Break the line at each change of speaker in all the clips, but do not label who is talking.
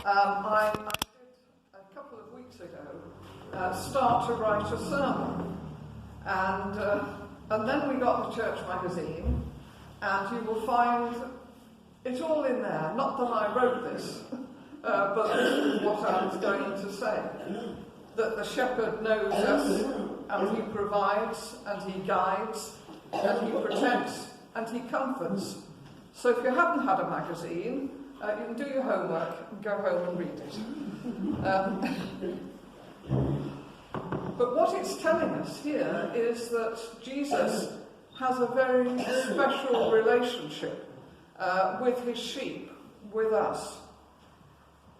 I did, a couple of weeks ago, start to write a sermon. And then we got the church magazine, and you will find it all in there. Not that I wrote this, but this is what I was going to say. That the shepherd knows us, and he provides, and he guides, and he protects, and he comforts. So if you haven't had a magazine, you can do your homework and go home and read it. But what it's telling us here is that Jesus has a very special relationship with his sheep, with us.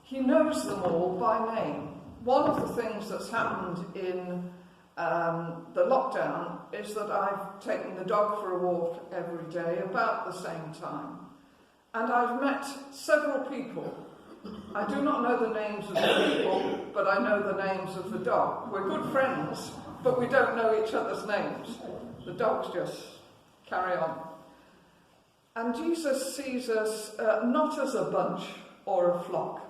He knows them all by name. One of the things that's happened in the lockdown is that I've taken the dog for a walk every day about the same time. And I've met several people. I do not know the names of the people, but I know the names of the dog. We're good friends, but we don't know each other's names. The dogs just carry on. And Jesus sees us not as a bunch or a flock,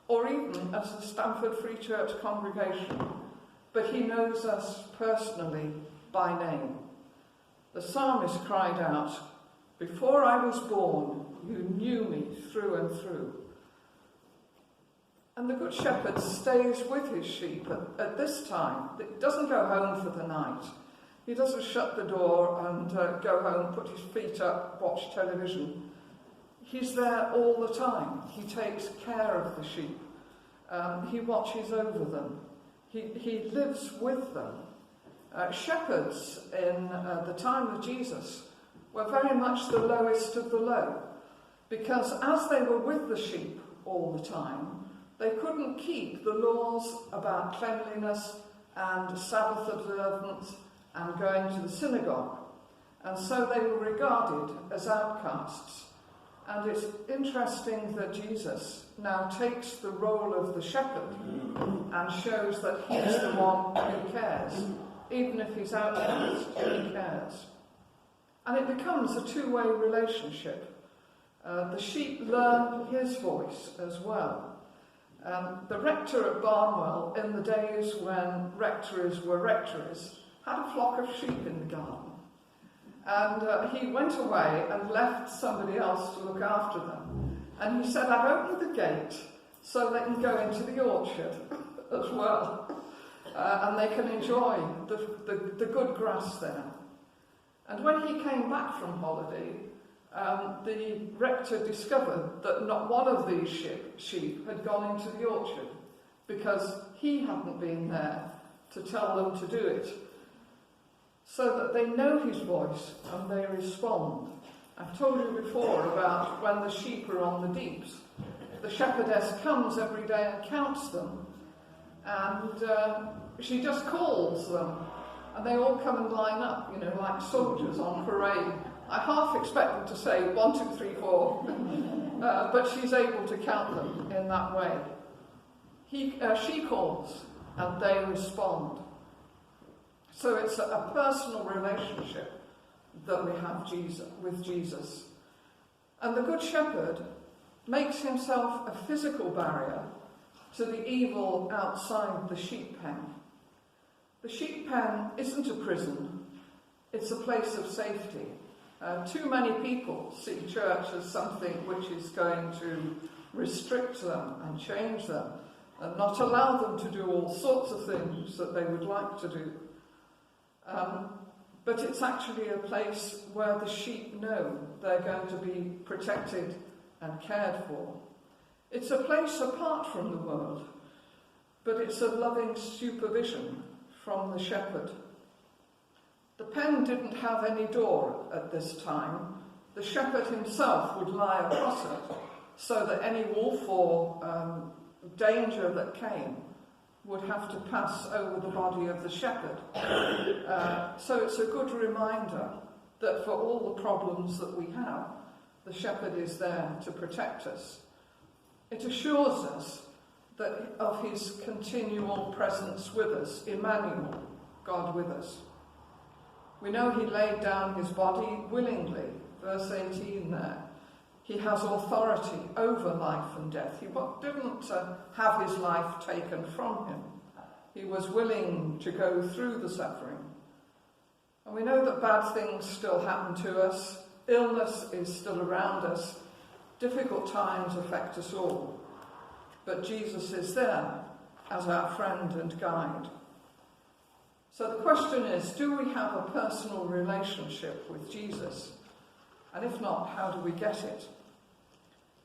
or even as a Stamford Free Church congregation, but he knows us personally by name. The psalmist cried out, "Before I was born, you knew me through and through." And the Good Shepherd stays with his sheep at this time. He doesn't go home for the night. He doesn't shut the door and go home, put his feet up, watch television. He's there all the time. He takes care of the sheep. He watches over them. He lives with them. Shepherds in the time of Jesus were very much the lowest of the low, because as they were with the sheep all the time, they couldn't keep the laws about cleanliness and Sabbath observance and going to the synagogue, and so they were regarded as outcasts. And it's interesting that Jesus now takes the role of the shepherd and shows that he's the one who cares. Even if he's outcast, he cares. And it becomes a two-way relationship. The sheep learn his voice as well. The rector at Barnwell, in the days when rectories were rectories, had a flock of sheep in the garden. And he went away and left somebody else to look after them. And he said, "I've opened the gate so they can go into the orchard as well. And they can enjoy the good grass there." And when he came back from holiday, the rector discovered that not one of these sheep had gone into the orchard, because he hadn't been there to tell them to do it. So that they know his voice and they respond. I've told you before about when the sheep are on the deeps. The shepherdess comes every day and counts them, and she just calls them, and they all come and line up, like soldiers on parade. I half expect them to say 1, 2, 3, 4, but she's able to count them in that way. She calls and they respond. So it's a personal relationship that we have with Jesus. And the Good Shepherd makes himself a physical barrier to the evil outside the sheep pen. The sheep pen isn't a prison, it's a place of safety. Too many people see church as something which is going to restrict them and change them and not allow them to do all sorts of things that they would like to do. But it's actually a place where the sheep know they're going to be protected and cared for. It's a place apart from the world, but it's a loving supervision from the shepherd. The pen didn't have any door at this time. The shepherd himself would lie across it, so that any wolf or danger that came would have to pass over the body of the shepherd. So it's a good reminder that for all the problems that we have, the shepherd is there to protect us. It assures us that of his continual presence with us, Emmanuel, God with us. We know he laid down his body willingly, verse 18 there, He has authority over life and death. He didn't have his life taken from him. He was willing to go through the suffering. And we know that bad things still happen to us. Illness is still around us. Difficult times affect us all. But Jesus is there as our friend and guide. So the question is, do we have a personal relationship with Jesus? And if not, how do we get it?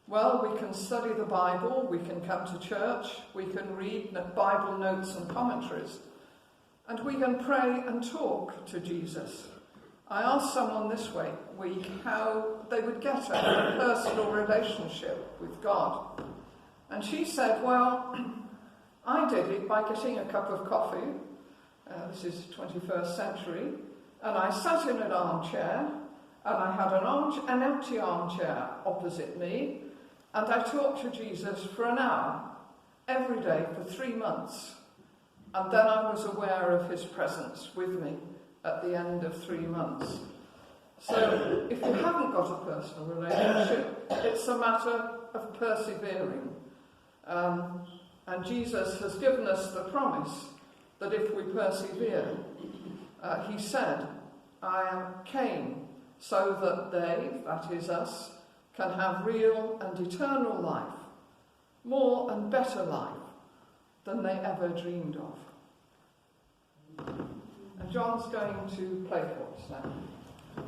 Well, we can study the Bible, we can come to church, we can read Bible notes and commentaries, and we can pray and talk to Jesus. I asked someone this week how they would get a personal relationship with God. And she said, well, I did it by getting a cup of coffee. This is 21st century. And I sat in an armchair, and I had an empty armchair opposite me, and I talked to Jesus for an hour, every day for 3 months. And then I was aware of his presence with me at the end of 3 months. So if you haven't got a personal relationship, it's a matter of persevering. And Jesus has given us the promise that if we persevere, he said, I came so that they, that is us, can have real and eternal life, more and better life than they ever dreamed of. And John's going to play for us now.